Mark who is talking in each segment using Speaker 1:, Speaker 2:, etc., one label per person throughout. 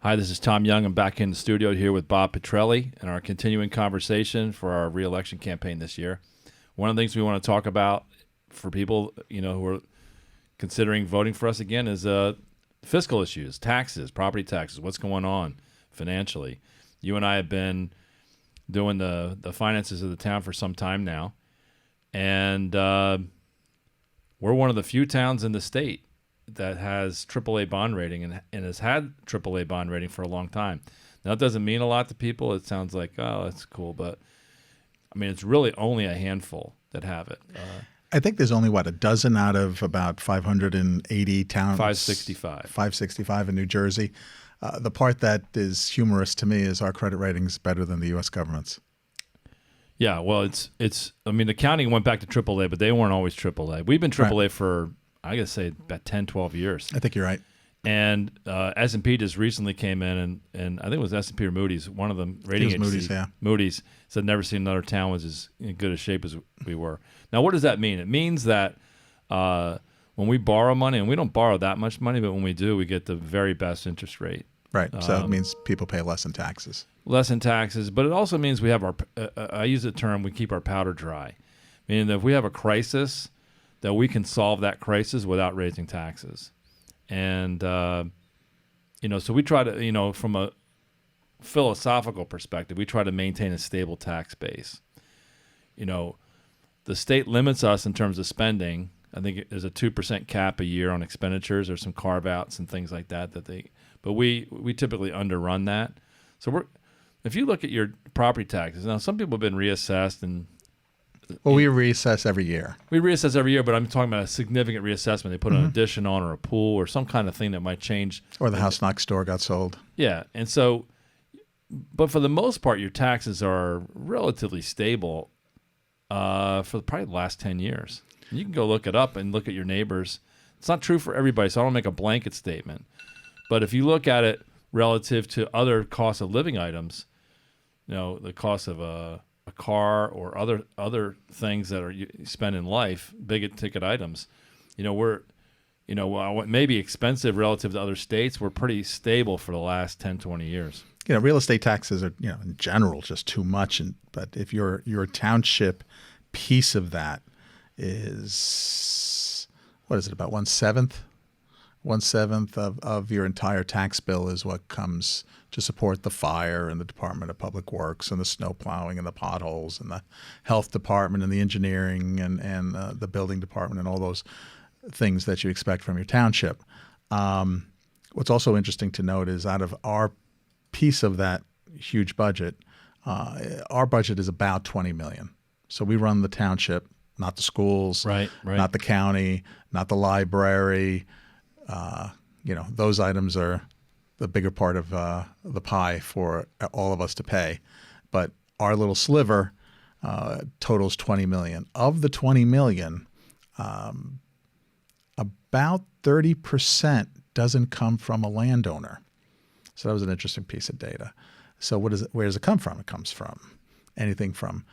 Speaker 1: Hi, this is Tom Young. I'm back in the studio here with Bob Petrelli in our continuing conversation for our re-election campaign this year. One of the things we want to talk about for people, who are considering voting for us again is fiscal issues, taxes, property taxes, what's going on financially. You and I have been doing the finances of the town for some time now, and we're one of the few towns in the state that has AAA bond rating and has had AAA bond rating for a long time. Now, it doesn't mean a lot to people. It sounds like, oh, that's cool. But, I mean, it's really only a handful that have it.
Speaker 2: I think there's only, a dozen out of about 580 towns?
Speaker 1: 565.
Speaker 2: 565 in New Jersey. The part that is humorous to me is our credit rating is better than the U.S. government's.
Speaker 1: Yeah, well, it's. I mean, the county went back to AAA, but they weren't always AAA. We've been AAA for, I gotta say, about 10, 12 years.
Speaker 2: I think you're right.
Speaker 1: And S&P just recently came in, and I think it was S&P or Moody's, one of them rating agencies.
Speaker 2: Moody's, yeah.
Speaker 1: Moody's said never seen another town was as in good a shape as we were. Now, what does that mean? It means that when we borrow money, and we don't borrow that much money, but when we do, we get the very best interest rate.
Speaker 2: Right. So it means people pay less in taxes.
Speaker 1: Less in taxes, but it also means we have our. I use the term we keep our powder dry, meaning that if we have a crisis, that we can solve that crisis without raising taxes. And, so we try to, from a philosophical perspective, we try to maintain a stable tax base. The state limits us in terms of spending. I think there's a 2% cap a year on expenditures. There's some carve-outs and things like that but we typically underrun that. So if you look at your property taxes, now some people have been reassessed and
Speaker 2: well, we reassess every year.
Speaker 1: We reassess every year, but I'm talking about a significant reassessment. They put an addition on or a pool or some kind of thing that might change.
Speaker 2: Or the house next door got sold.
Speaker 1: Yeah. And so, but for the most part, your taxes are relatively stable for probably the last 10 years. And you can go look it up and look at your neighbors. It's not true for everybody, so I don't make a blanket statement. But if you look at it relative to other cost of living items, the cost of a car or other things that you spend in life, big ticket items, we're, what may be expensive relative to other states, we're pretty stable for the last 10, 20 years.
Speaker 2: Real estate taxes are, in general, just too much. But if your township piece of that is, what is it, about 1/7? 1/7 of your entire tax bill is what comes to support the fire and the Department of Public Works and the snow plowing and the potholes and the health department and the engineering and the building department and all those things that you expect from your township. What's also interesting to note is out of our piece of that huge budget, our budget is about $20 million. So we run the township, not the schools,
Speaker 1: right.
Speaker 2: Not the county, not the library. Those items are the bigger part of the pie for all of us to pay. But our little sliver totals $20 million. Of the $20 million, about 30% doesn't come from a landowner. So that was an interesting piece of data. So where does it come from? It comes from anything from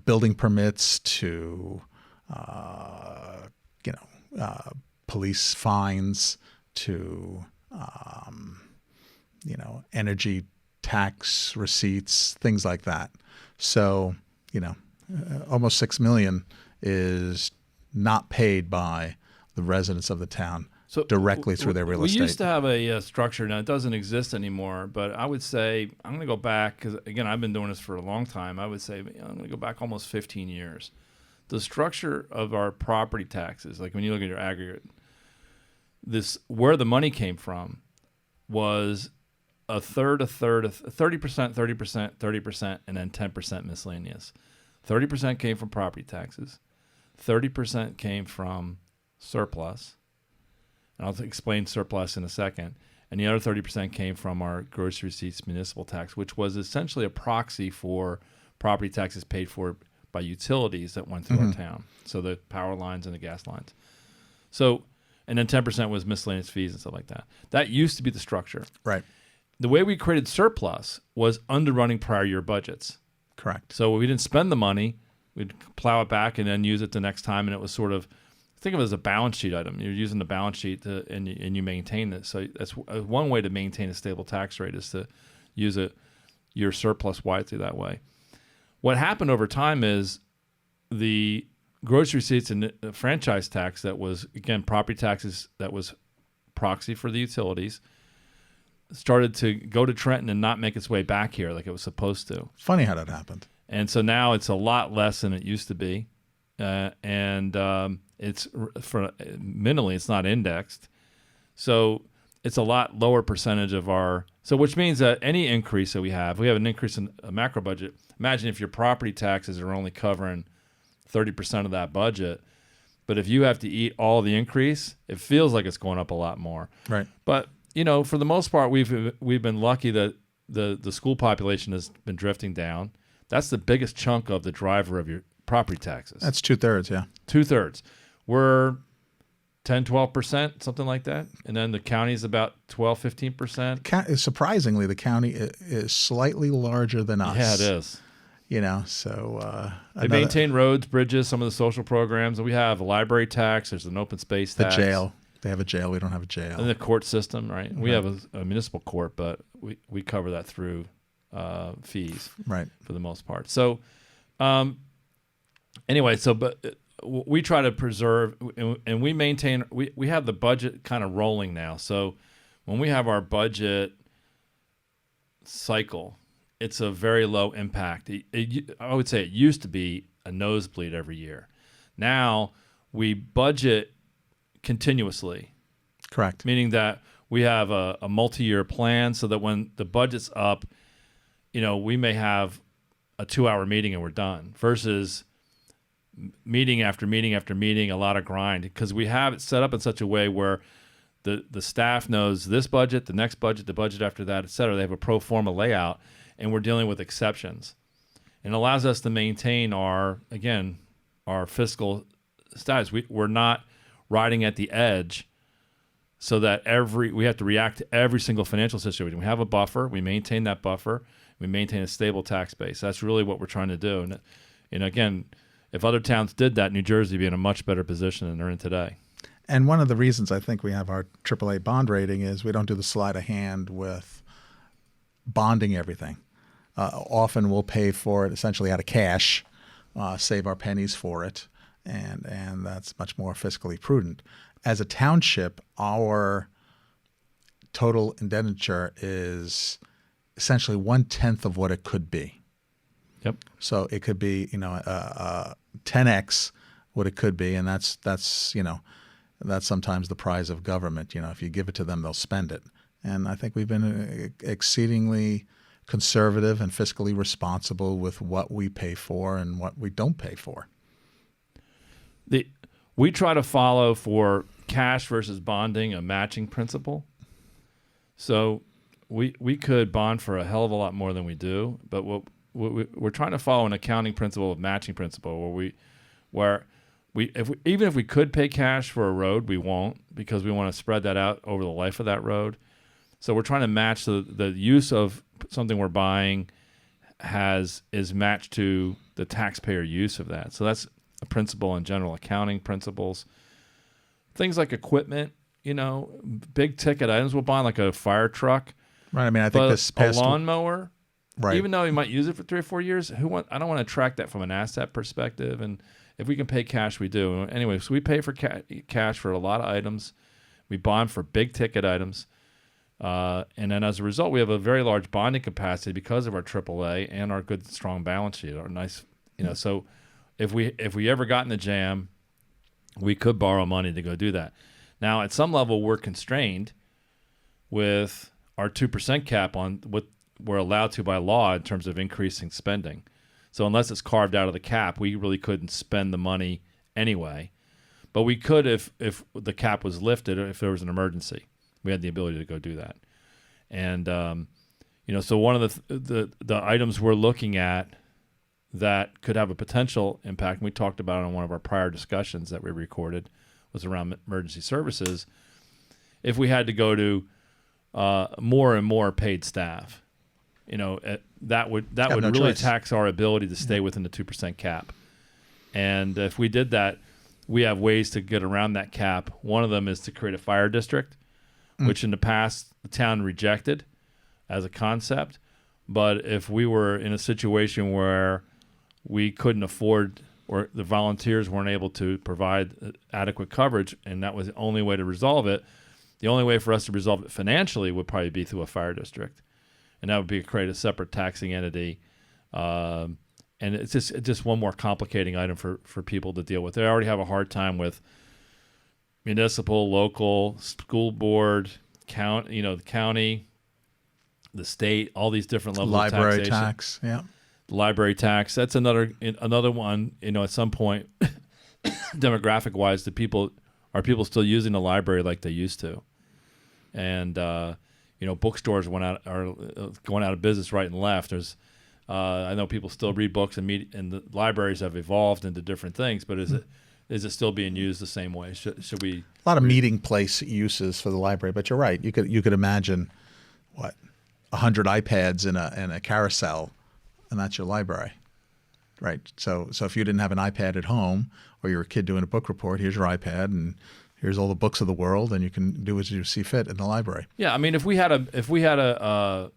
Speaker 2: building permits to police fines to energy tax receipts, things like that. So almost $6 million is not paid by the residents of the town directly through their real estate.
Speaker 1: We used to have a structure. Now, it doesn't exist anymore, but I would say, I'm going to go back, because, again, I've been doing this for a long time. I would say I'm going to go back almost 15 years. The structure of our property taxes, like when you look at your aggregate, where the money came from was a third, 30%, 30%, and then 10% miscellaneous. 30% came from property taxes. 30% came from surplus. And I'll explain surplus in a second. And the other 30% came from our grocery receipts municipal tax, which was essentially a proxy for property taxes paid for by utilities that went through our town. So the power lines and the gas lines. So, and then 10% was miscellaneous fees and stuff like that. That used to be the structure.
Speaker 2: Right.
Speaker 1: The way we created surplus was underrunning prior year budgets.
Speaker 2: Correct.
Speaker 1: So we didn't spend the money. We'd plow it back and then use it the next time, and it was sort of think of it as a balance sheet item. You're using the balance sheet and you maintain it. So that's one way to maintain a stable tax rate is to use your surplus wisely that way. What happened over time is the grocery receipts and the franchise tax that was, again, property taxes that was proxy for the utilities, started to go to Trenton and not make its way back here like it was supposed to.
Speaker 2: Funny how that happened.
Speaker 1: And so now it's a lot less than it used to be. It's minimally, it's not indexed. So it's a lot lower percentage of our, so which means that any increase that we have an increase in a macro budget. Imagine if your property taxes are only covering 30% of that budget, but if you have to eat all the increase, it feels like it's going up a lot more.
Speaker 2: Right.
Speaker 1: But, for the most part, we've been lucky that the school population has been drifting down. That's the biggest chunk of the driver of your property taxes.
Speaker 2: That's 2/3, yeah.
Speaker 1: 2/3. We're 10, 12%, something like that. And then the county's about 12, 15%.
Speaker 2: Surprisingly, the county is slightly larger than us.
Speaker 1: Yeah, it is.
Speaker 2: So
Speaker 1: they maintain roads, bridges, some of the social programs. We have a library tax. There's an open space tax.
Speaker 2: The jail. They have a jail. We don't have a jail.
Speaker 1: And the court system, right? We have a municipal court, but we cover that through fees,
Speaker 2: right,
Speaker 1: for the most part. So, anyway, but we try to preserve and we maintain. We have the budget kind of rolling now. So when we have our budget cycle, it's a very low impact. I would say it used to be a nosebleed every year. Now we budget continuously.
Speaker 2: Correct.
Speaker 1: Meaning that we have a multi-year plan so that when the budget's up, we may have a 2-hour meeting and we're done versus meeting after meeting after meeting, a lot of grind, because we have it set up in such a way where the staff knows this budget, the next budget, the budget after that, et cetera. They have a pro forma layout, and we're dealing with exceptions. And it allows us to maintain our fiscal status. We're not riding at the edge so that we have to react to every single financial situation. We have a buffer. We maintain that buffer. We maintain a stable tax base. That's really what we're trying to do. And again, if other towns did that, New Jersey would be in a much better position than they're in today.
Speaker 2: And one of the reasons I think we have our AAA bond rating is we don't do the sleight of hand with bonding everything. Often we'll pay for it essentially out of cash, save our pennies for it, and that's much more fiscally prudent. As a township, our total indenture is essentially 1/10 of what it could be.
Speaker 1: Yep.
Speaker 2: So it could be 10x what it could be, and that's sometimes the prize of government. If you give it to them, they'll spend it. And I think we've been exceedingly conservative and fiscally responsible with what we pay for and what we don't pay for.
Speaker 1: We try to follow for cash versus bonding a matching principle. So we could bond for a hell of a lot more than we do, but we're trying to follow an accounting principle of matching principle even if we could pay cash for a road, we won't, because we want to spread that out over the life of that road. So we're trying to match the use of something we're buying is matched to the taxpayer use of that. So that's a principle in general accounting principles. Things like equipment, big ticket items we'll buy, like a fire truck.
Speaker 2: Right. I mean, I think this past
Speaker 1: a lawnmower,
Speaker 2: right,
Speaker 1: even though you might use it for 3 or 4 years, I don't want to track that from an asset perspective. And if we can pay cash, we do. Anyway, so we pay for cash for a lot of items. We bond for big ticket items. And then as a result, we have a very large bonding capacity because of our AAA and our good, strong balance sheet. Our nice, so if we ever got in the jam, we could borrow money to go do that. Now, at some level, we're constrained with our 2% cap on what we're allowed to by law in terms of increasing spending. So unless it's carved out of the cap, we really couldn't spend the money anyway. But we could if the cap was lifted, or if there was an emergency. We had the ability to go do that. And, so one of the items we're looking at that could have a potential impact, and we talked about it on one of our prior discussions that we recorded, was around emergency services. If we had to go to more and more paid staff, that would really
Speaker 2: choice.
Speaker 1: tax our ability to stay within the 2% cap. And if we did that, we have ways to get around that cap. One of them is to create a fire district, which in the past the town rejected as a concept. But if we were in a situation where we couldn't afford, or the volunteers weren't able to provide adequate coverage, and that was the only way to resolve it, the only way for us to resolve it financially would probably be through a fire district. And that would be to create a separate taxing entity. And it's just one more complicating item for people to deal with. They already have a hard time with municipal, local, school board, the county, the state, all these different levels of taxation.
Speaker 2: Library tax, yeah.
Speaker 1: Library tax. That's another one. At some point, demographic wise, are people still using the library like they used to? And bookstores are going out of business right and left. There's I know people still read books and the libraries have evolved into different things, but is it still being used the same way? Should we?
Speaker 2: A lot of meeting place uses for the library, but you're right. You could imagine 100 iPads in a carousel, and that's your library, right? So if you didn't have an iPad at home, or you're a kid doing a book report, here's your iPad, and here's all the books of the world, and you can do as you see fit in the library.
Speaker 1: Yeah, I mean, if we had a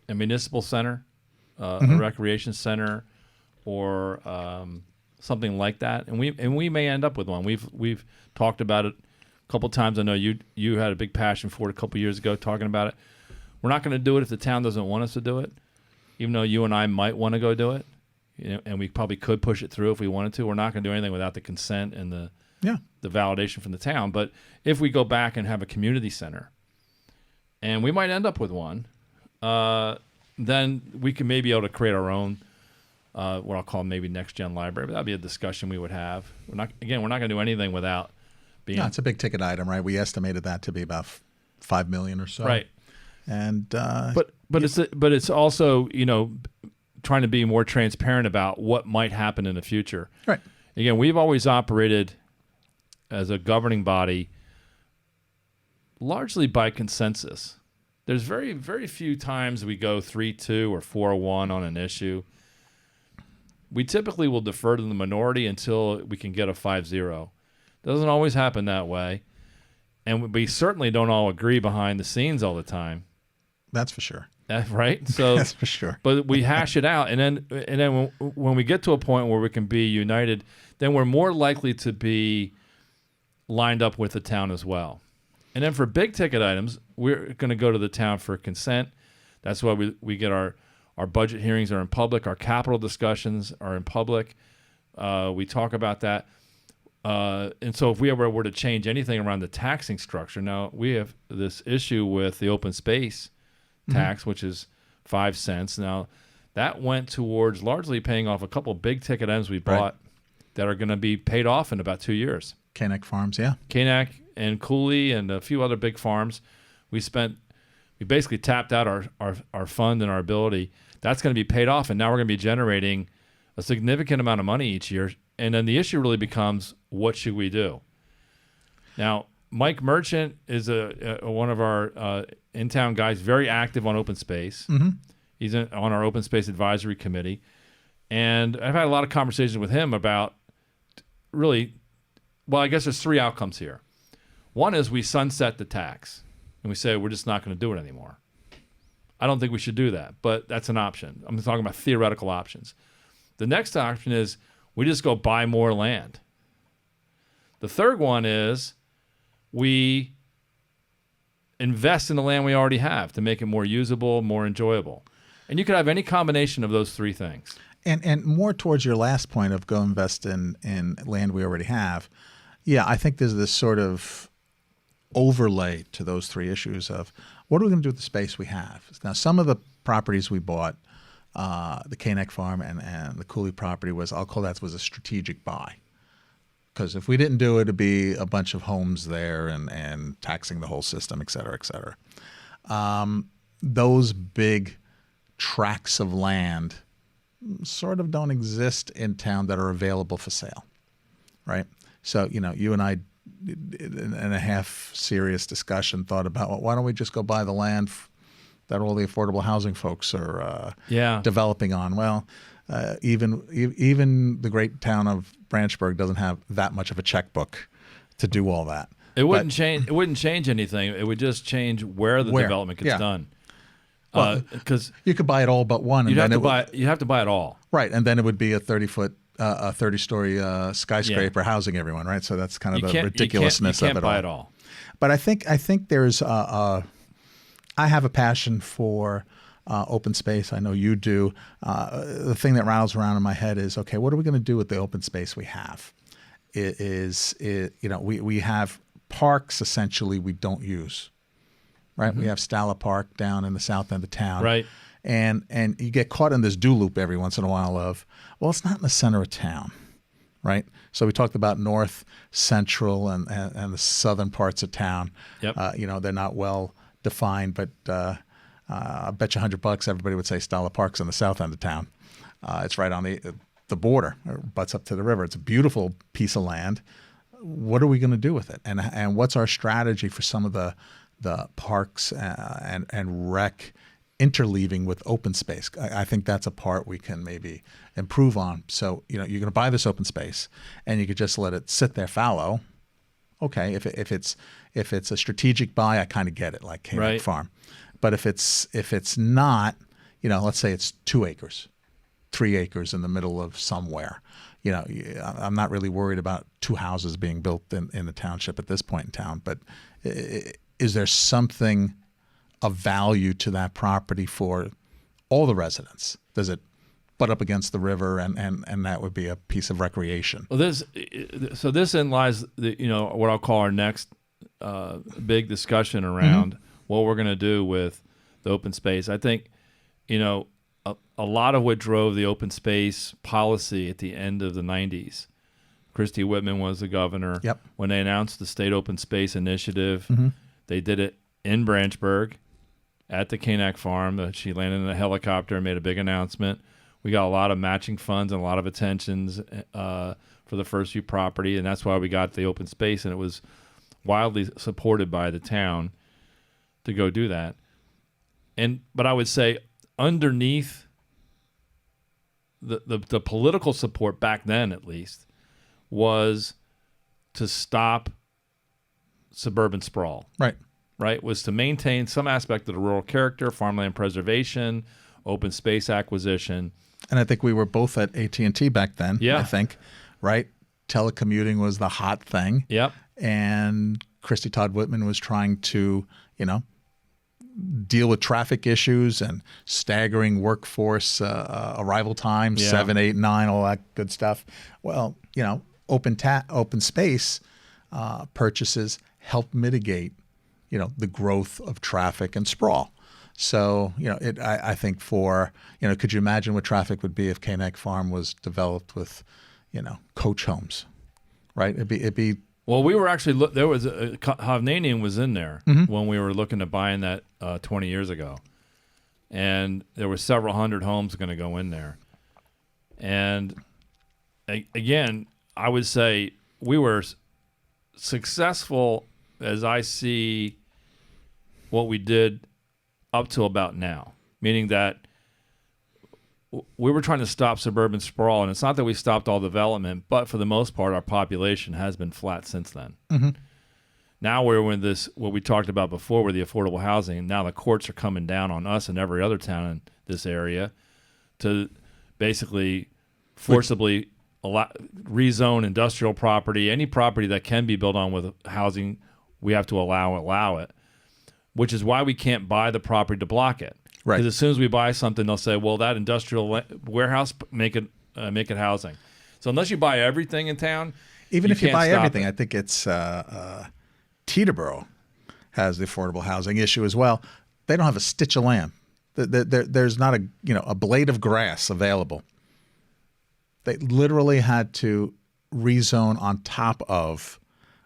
Speaker 1: municipal center, a recreation center, or something like that, and we may end up with one. We've talked about it a couple times. I know you had a big passion for it a couple years ago, talking about it. We're not going to do it if the town doesn't want us to do it, even though you and I might want to go do it, and we probably could push it through if we wanted to. We're not going to do anything without the consent and the validation from the town. But if we go back and have a community center, and we might end up with one, then we can maybe be able to create our own, what I'll call maybe next-gen library. But that'd be a discussion we would have. We're not going to do anything without being.
Speaker 2: No, it's a big ticket item, right? We estimated that to be about $5 million or so.
Speaker 1: Right.
Speaker 2: And
Speaker 1: but it's also trying to be more transparent about what might happen in the future.
Speaker 2: Right.
Speaker 1: Again, we've always operated as a governing body largely by consensus. There's very, very few times we go 3-2 or 4-1 on an issue. We typically will defer to the minority until we can get a 5-0. Doesn't always happen that way. And we certainly don't all agree behind the scenes all the time.
Speaker 2: That's for sure.
Speaker 1: Right? So
Speaker 2: that's for sure.
Speaker 1: But we hash it out, and then when we get to a point where we can be united, then we're more likely to be lined up with the town as well. And then for big ticket items, we're going to go to the town for consent. That's why we get our budget hearings are in public, our capital discussions are in public. We talk about that. And so if we ever were to change anything around the taxing structure, now we have this issue with the open space tax, which is 5 cents. Now that went towards largely paying off a couple of big ticket items we bought that are going to be paid off in about 2 years.
Speaker 2: Kanak Farms, yeah.
Speaker 1: Kanak and Cooley and a few other big farms. We basically tapped out our fund and our ability. That's going to be paid off, and now we're going to be generating a significant amount of money each year. And then the issue really becomes, what should we do? Now, Mike Merchant is one of our in-town guys, very active on open space. Mm-hmm. He's on our open space advisory committee. And I've had a lot of conversations with him about I guess there's 3 outcomes here. One is we sunset the tax, and we say we're just not going to do it anymore. I don't think we should do that, but that's an option. I'm talking about theoretical options. The next option is we just go buy more land. The third one is we invest in the land we already have to make it more usable, more enjoyable. And you could have any combination of those 3 things.
Speaker 2: And more towards your last point of go invest in land we already have. Yeah, I think there's this sort of overlay to those 3 issues of what are we going to do with the space we have? Now, some of the properties we bought, the Kanak Farm and the Cooley property was a strategic buy. Because if we didn't do it, it'd be a bunch of homes there and taxing the whole system, et cetera, et cetera. Those big tracts of land sort of don't exist in town that are available for sale, right? So, you and I, in a half serious discussion, thought about, well, why don't we just go buy the land that all the affordable housing folks are
Speaker 1: Yeah.
Speaker 2: developing on. Well, even the great town of Branchburg doesn't have that much of a checkbook to do all that.
Speaker 1: It wouldn't change. It wouldn't change anything. It would just change where the development gets done. Because
Speaker 2: you could buy it all but one, and
Speaker 1: you'd
Speaker 2: then
Speaker 1: have to buy it all.
Speaker 2: right, and then it would be a 30-story skyscraper housing everyone, right? So that's kind of the ridiculousness
Speaker 1: you can't
Speaker 2: of
Speaker 1: buy
Speaker 2: it
Speaker 1: it all.
Speaker 2: But I think there's I have a passion for open space. I know you do. The thing that rattles around in my head is, okay, what are we going to do with the open space we have? We have parks essentially we don't use, right? We have Stala Park down in the south end of town,
Speaker 1: Right.
Speaker 2: And you get caught in this do loop every once in a while of, well, it's not in the center of town, right? So we talked about north, central, and the southern parts of town.
Speaker 1: Yep.
Speaker 2: They're not well defined, but I bet you $100 everybody would say Stala Park's in the south end of town. It's right on the border, it butts up to the river. It's a beautiful piece of land. What are we going to do with it? And what's our strategy for some of the parks and rec interleaving with open space? I think that's a part we can maybe improve on. So, you're going to buy this open space and you could just let it sit there fallow. Okay, if it's a strategic buy, I kind of get it, like K Farm. But if it's not, let's say it's 2 acres, 3 acres in the middle of somewhere, I'm not really worried about 2 houses being built in the township at this point in town. But is there something of value to that property for all the residents? Does it butt up against the river, and that would be a piece of recreation?
Speaker 1: Well, this in lies what I'll call our next big discussion around what we're going to do with the open space. I think a lot of what drove the open space policy at the end of the 90s. Christy Whitman was the governor.
Speaker 2: Yep.
Speaker 1: When they announced the state open space initiative, they did it in Branchburg at the Kanak farm. She landed in a helicopter and made a big announcement. We got a lot of matching funds and a lot of attentions for the First View property, and that's why we got the open space, and it was wildly supported by the town to go do that. But I would say underneath the political support back then, at least, was to stop suburban sprawl. Right, was to maintain some aspect of the rural character, farmland preservation, open space acquisition.
Speaker 2: And I think we were both at AT&T back then.
Speaker 1: Yeah.
Speaker 2: I think, right? Telecommuting was the hot thing.
Speaker 1: Yep.
Speaker 2: And Christy Todd Whitman was trying to, deal with traffic issues and staggering workforce arrival times, 7, 8, 9, all that good stuff. Well, open space purchases help mitigate, the growth of traffic and sprawl. So, I think could you imagine what traffic would be if Kanak Farm was developed with, coach homes, right? It'd be.
Speaker 1: Well, we were actually there was Hovnanian was in there when we were looking at buying that 20 years ago, and there were several hundred homes going to go in there. And again, I would say we were successful as I see what we did up to about now, meaning that we were trying to stop suburban sprawl, and it's not that we stopped all development, but for the most part, our population has been flat since then. Now we're in this, what we talked about before, with the affordable housing, and now the courts are coming down on us and every other town in this area to basically forcibly rezone industrial property, any property that can be built on with housing, we have to allow it, which is why we can't buy the property to block it.
Speaker 2: Right.
Speaker 1: Because as soon as we buy something, they'll say, well, that industrial warehouse, make it housing. So unless you buy everything in town,
Speaker 2: even if you buy everything,
Speaker 1: it.
Speaker 2: I think it's Teterboro has the affordable housing issue as well. They don't have a stitch of land. There's not a blade of grass available. They literally had to rezone on top of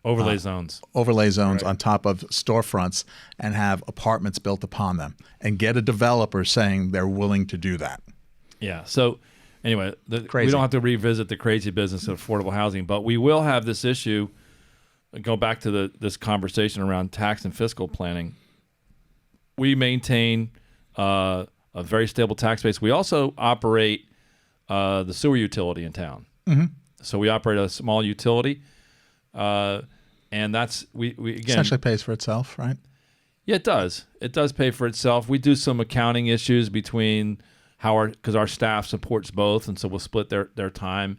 Speaker 1: overlay zones
Speaker 2: right, on top of storefronts and have apartments built upon them and get a developer saying they're willing to do that.
Speaker 1: Yeah. So anyway, we don't have to revisit the crazy business of affordable housing, but we will have this issue. Go back to this conversation around tax and fiscal planning. We maintain a very stable tax base. We also operate the sewer utility in town.
Speaker 2: Mm-hmm.
Speaker 1: So we operate a small utility, and that's we again
Speaker 2: Essentially pays for itself, right?
Speaker 1: Yeah, it does. It does pay for itself. We do some accounting issues between because our staff supports both, and so we'll split their time.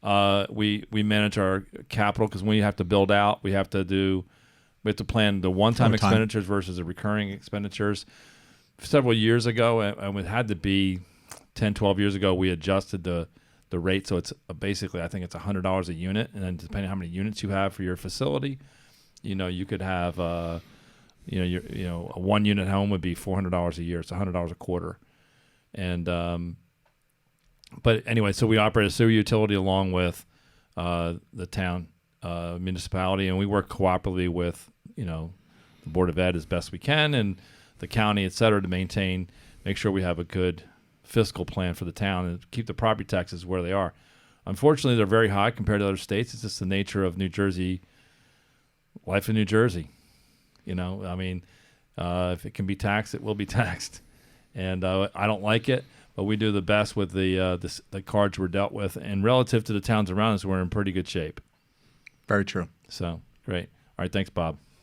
Speaker 1: We manage our capital because when we have to build out, we have to plan the one-time expenditures versus the recurring expenditures. Several years ago, and it had to be 10, 12 years ago, we adjusted the rate. So it's basically, I think it's $100 a unit. And then depending on how many units you have for your facility, you could have, a 1-unit home would be $400 a year. It's $100 a quarter. And, but anyway, so we operate a sewer utility along with the town municipality, and we work cooperatively with, the Board of Ed as best we can, and the county, et cetera, to make sure we have a good fiscal plan for the town and keep the property taxes where they are. Unfortunately, they're very high compared to other states. It's just the nature of New Jersey, life in New Jersey. If it can be taxed, it will be taxed. And I don't like it, but we do the best with the cards we're dealt with. And relative to the towns around us, we're in pretty good shape.
Speaker 2: Very true.
Speaker 1: So, great. All right, thanks, Bob.